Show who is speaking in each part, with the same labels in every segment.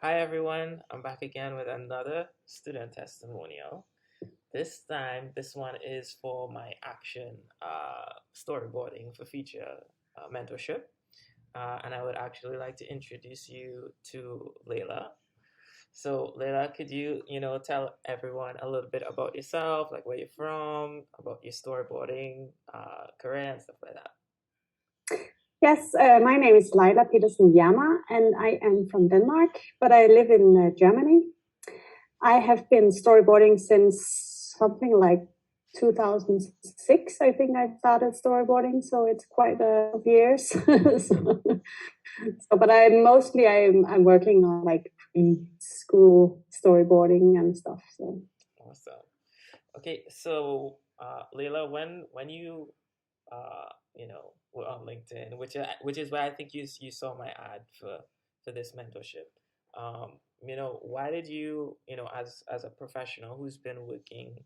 Speaker 1: Hi everyone, I'm back again with another student testimonial. This time, this one is for my action storyboarding for future mentorship. And I would actually like to introduce you to Layla. So, Layla, could you tell everyone a little bit about yourself, like where you're from, about your storyboarding career and stuff like that?
Speaker 2: Yes, my name is Laila Testimonial, and I am from Denmark, but I live in Germany. I have been storyboarding since something like 2006. I think I started storyboarding, so it's quite a years. But I'm working on like school storyboarding and stuff. So
Speaker 1: Awesome. Okay, so Layla, when you were on LinkedIn, which is why I think you saw my ad for this mentorship. Why did you as a professional who's been working,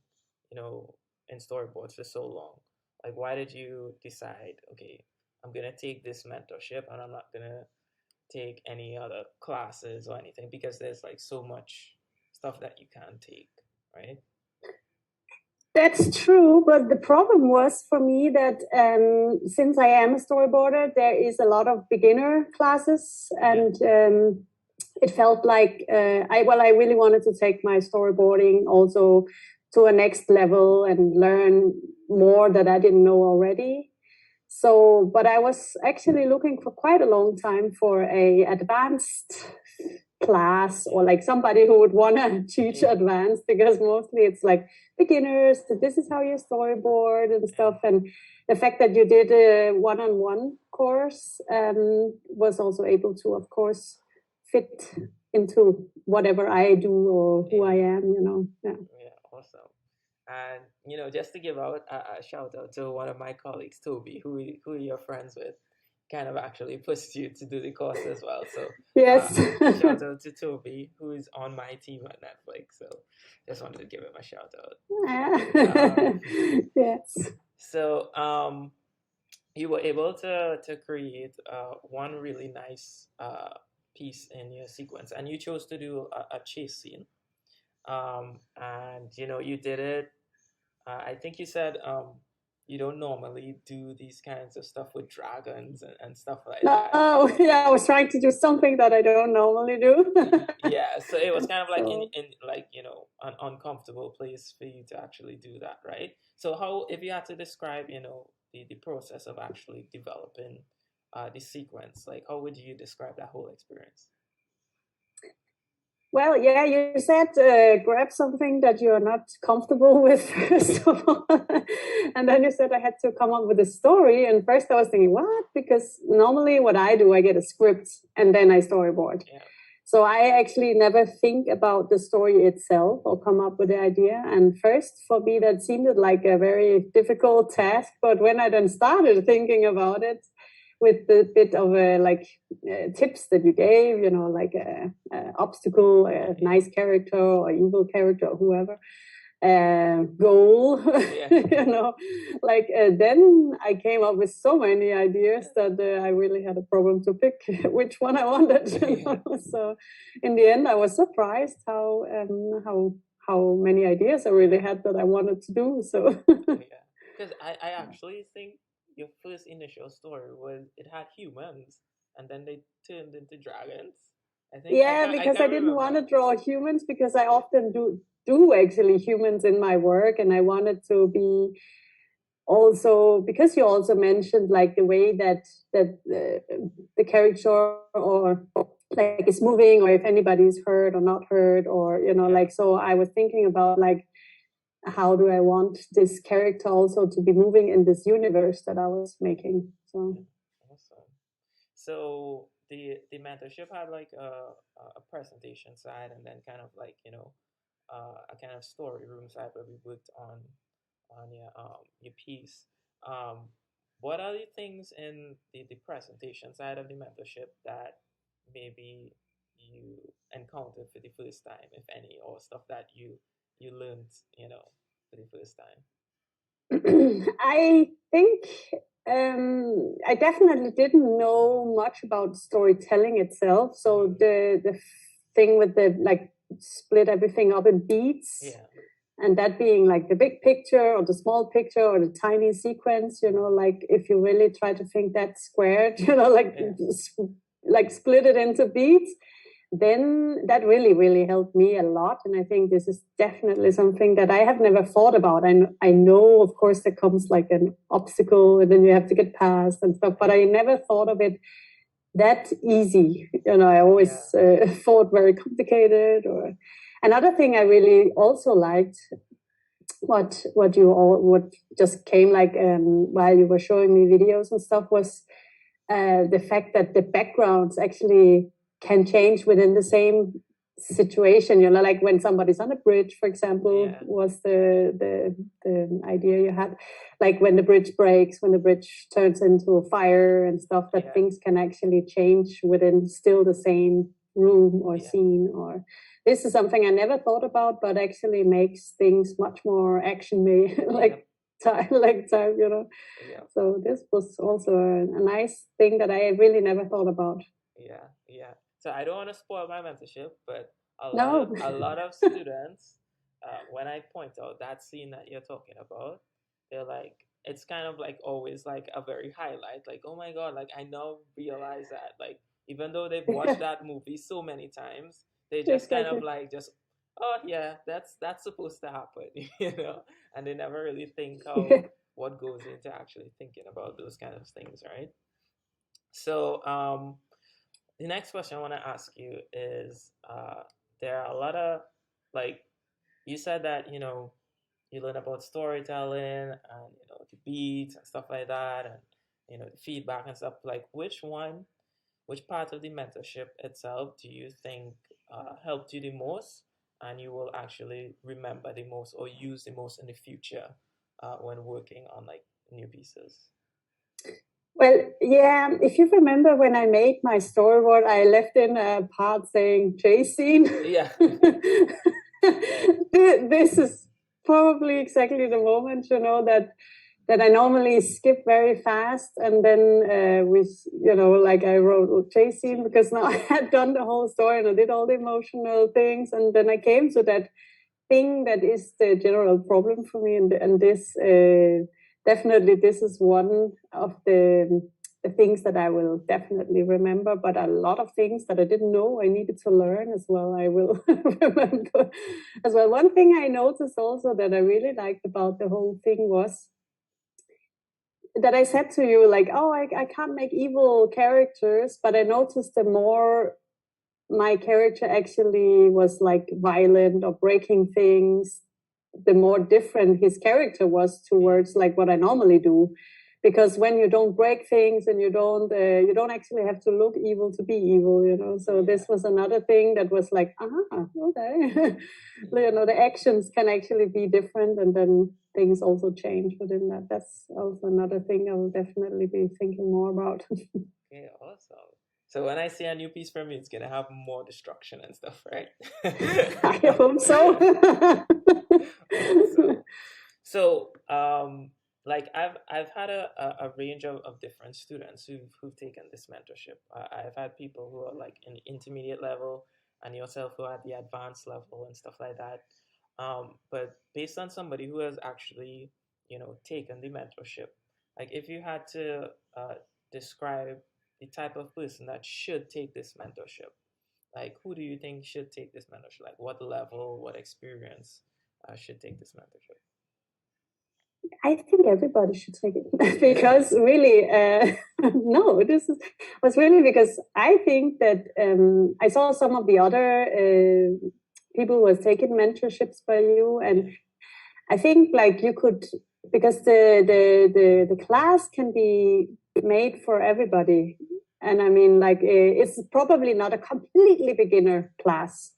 Speaker 1: in storyboards for so long, like why did you decide, okay, I'm gonna take this mentorship and I'm not gonna take any other classes or anything because there's like so much stuff that you can take, right?
Speaker 2: that's true, but the problem was for me that since I am a storyboarder, there is a lot of beginner classes, and it felt like I really wanted to take my storyboarding also to a next level and learn more that I didn't know already. So, but I was actually looking for quite a long time for a advanced class or like somebody who would want to teach advanced, because mostly it's like beginners, this is how you storyboard and stuff. And the fact that you did a one-on-one course was also able to, of course, fit into whatever I do or who I am.
Speaker 1: Yeah, awesome. And just to give out a shout out to one of my colleagues, Toby, who you're friends with, kind of actually pushed you to do the course as well. So
Speaker 2: yes.
Speaker 1: shout out to Toby, who is on my team at Netflix. So just wanted to give him a shout out.
Speaker 2: Yes.
Speaker 1: So you were able to create one really nice piece in your sequence, and you chose to do a chase scene. And you did it. I think you said you don't normally do these kinds of stuff with dragons and stuff like that.
Speaker 2: No, yeah, I was trying to do something that I don't normally do.
Speaker 1: Yeah, so it was kind of like in like an uncomfortable place for you to actually do that, right? So how, if you had to describe the process of actually developing the sequence, like how would you describe that whole experience?
Speaker 2: Well, yeah, you said grab something that you're not comfortable with first of all. And then you said I had to come up with a story. And first I was thinking, what? Because normally what I do, I get a script and then I storyboard. Yeah. So I actually never think about the story itself or come up with the idea. And first for me, that seemed like a very difficult task. But when I then started thinking about it, with the bit of tips that you gave, like a obstacle, a nice character or evil character or whoever, goal, then I came up with so many ideas that I really had a problem to pick which one I wanted. So in the end, I was surprised how many ideas I really had that I wanted to do. So
Speaker 1: yeah, because I actually think your first initial story was it had humans and then they turned into dragons. I think.
Speaker 2: Yeah, because I didn't want to draw humans, because I often do actually humans in my work, and I wanted to be also, because you also mentioned like the way that the character or like is moving, or if anybody's hurt or not hurt, or like, so I was thinking about like, how do I want this character also to be moving in this universe that I was making. So
Speaker 1: awesome. So the mentorship had like a presentation side, and then kind of like a kind of story room side where we worked on your piece. What are the things in the presentation side of the mentorship that maybe you encountered for the first time, if any, or stuff that you learned, for the first time?
Speaker 2: I think I definitely didn't know much about storytelling itself. So the thing with the like split everything up in beats.
Speaker 1: Yeah.
Speaker 2: And that being like the big picture or the small picture or the tiny sequence, you know, like if you really try to think that squared, you know, like like split it into beats, then that really, really helped me a lot. And I think this is definitely something that I have never thought about. I know, of course, there comes like an obstacle and then you have to get past and stuff, but I never thought of it that easy. You know, I always thought very complicated. Or another thing I really also liked, what just came like while you were showing me videos and stuff, was the fact that the backgrounds actually can change within the same situation. You know, like when somebody's on a bridge, for example, was the idea you had. Like when the bridge breaks, when the bridge turns into a fire and stuff, that things can actually change within still the same room or scene. Or this is something I never thought about, but actually makes things much more action-made, like time, you know. So this was also a nice thing that I really never thought about.
Speaker 1: Yeah. So I don't want to spoil my mentorship, but a lot of students, when I point out that scene that you're talking about, they're like, it's kind of like always like a very highlight, like, oh my God, like I now realize that, like, even though they've watched that movie so many times, they just kind of like just, oh yeah, that's supposed to happen, you know, and they never really think of what goes into actually thinking about those kind of things, right? So the next question I want to ask you is, there are a lot of, like, you said that, you know, you learn about storytelling and, you know, the beats and stuff like that, and, you know, the feedback and stuff. Like, which part of the mentorship itself do you think helped you the most, and you will actually remember the most or use the most in the future when working on like new pieces?
Speaker 2: Well, yeah, if you remember when I made my storyboard, I left in a part saying chase scene.
Speaker 1: Yeah.
Speaker 2: This is probably exactly the moment, you know, that I normally skip very fast. And then with, you know, like I wrote chase scene because now I had done the whole story and I did all the emotional things. And then I came to that thing that is the general problem for me. And this... definitely, this is one of the things that I will definitely remember, but a lot of things that I didn't know I needed to learn as well, I will remember as well. One thing I noticed also that I really liked about the whole thing was that I said to you, like, oh, I can't make evil characters, but I noticed the more my character actually was like violent or breaking things, the more different his character was towards like what I normally do. Because when you don't break things and you don't actually have to look evil to be evil, you know. So this was another thing that was like, okay. You know, the actions can actually be different, and then things also change within that. That's also another thing I will definitely be thinking more about.
Speaker 1: Okay, awesome. So when I see a new piece from you, it's gonna have more destruction and stuff, right?
Speaker 2: I hope so.
Speaker 1: Awesome. So, like I've had a range of different students who've taken this mentorship. I've had people who are like in the intermediate level, and yourself who are at the advanced level and stuff like that. But based on somebody who has actually, you know, taken the mentorship, like if you had to describe the type of person that should take this mentorship, like who do you think should take this mentorship? Like what level, what experience should take this mentorship?
Speaker 2: I think everybody should take it because really, no, was really because I think that I saw some of the other people who was taking mentorships by you, and I think like you could, because the class can be made for everybody, and I mean like it's probably not a completely beginner class.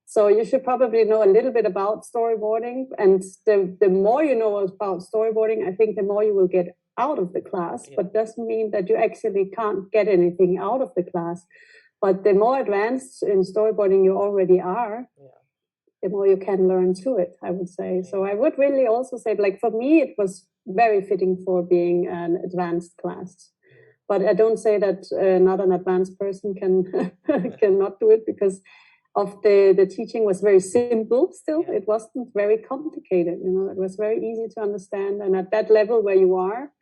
Speaker 2: So you should probably know a little bit about storyboarding, and the more you know about storyboarding, I think the more you will get out of the class, but doesn't mean that you actually can't get anything out of the class. But the more advanced in storyboarding you already are, the more you can learn to it, I would say. So I would really also say, like for me, it was very fitting for being an advanced class. But I don't say that not an advanced person can cannot do it, because of the teaching was very simple still. It wasn't very complicated, it was very easy to understand. And at that level where you are,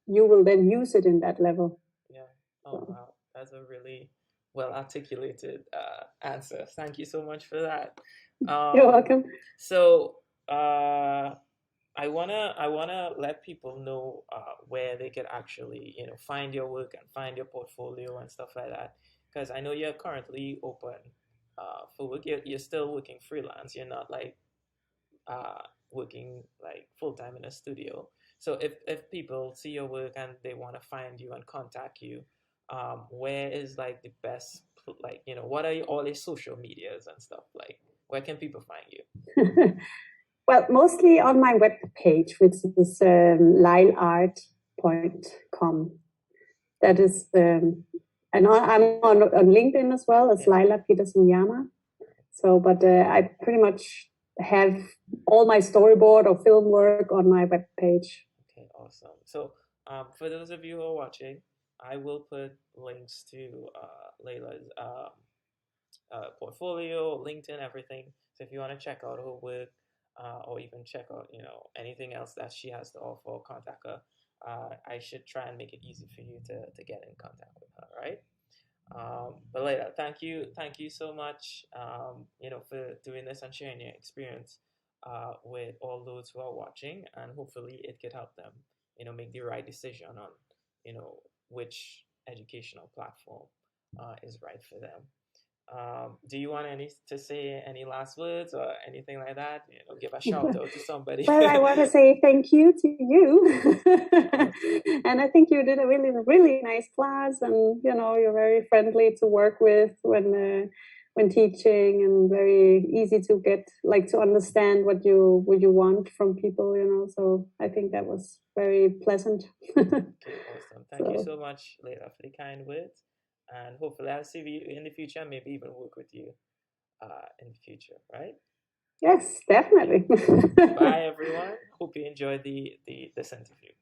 Speaker 2: you will then use it in that level.
Speaker 1: Wow, that's a really well articulated answer. Thank you so much for that.
Speaker 2: You're welcome.
Speaker 1: So I wanna let people know where they could actually find your work and find your portfolio and stuff like that, because I know you're currently open for work. You're still working freelance. You're not like working like full time in a studio. So if people see your work and they want to find you and contact you, where is like the best, like what are all your social medias and stuff, like where can people find you?
Speaker 2: Well, mostly on my web page, which is lileart.com. That is, and I'm on LinkedIn as well as Laila Testimonial. So, but I pretty much have all my storyboard or film work on my web page.
Speaker 1: Okay, awesome. So, for those of you who are watching, I will put links to Laila's portfolio, LinkedIn, everything. So if you want to check out her work, or even check out anything else that she has to offer, or contact her, I should try and make it easy for you to get in contact with her, right? But Laila, thank you so much, for doing this and sharing your experience with all those who are watching, and hopefully it could help them, make the right decision on, which educational platform is right for them. Do you want to say any last words or anything like that? Give a shout out to somebody.
Speaker 2: Well, I want to say thank you to you. And I think you did a really, really nice class, and you're very friendly to work with when teaching, and very easy to get to understand what you want from people. So I think that was very pleasant.
Speaker 1: Okay, awesome. Thank you so much, Laila, for the kind words. And hopefully I'll see you in the future, maybe even work with you in the future, right?
Speaker 2: Yes, definitely.
Speaker 1: Bye, everyone. Hope you enjoyed this interview.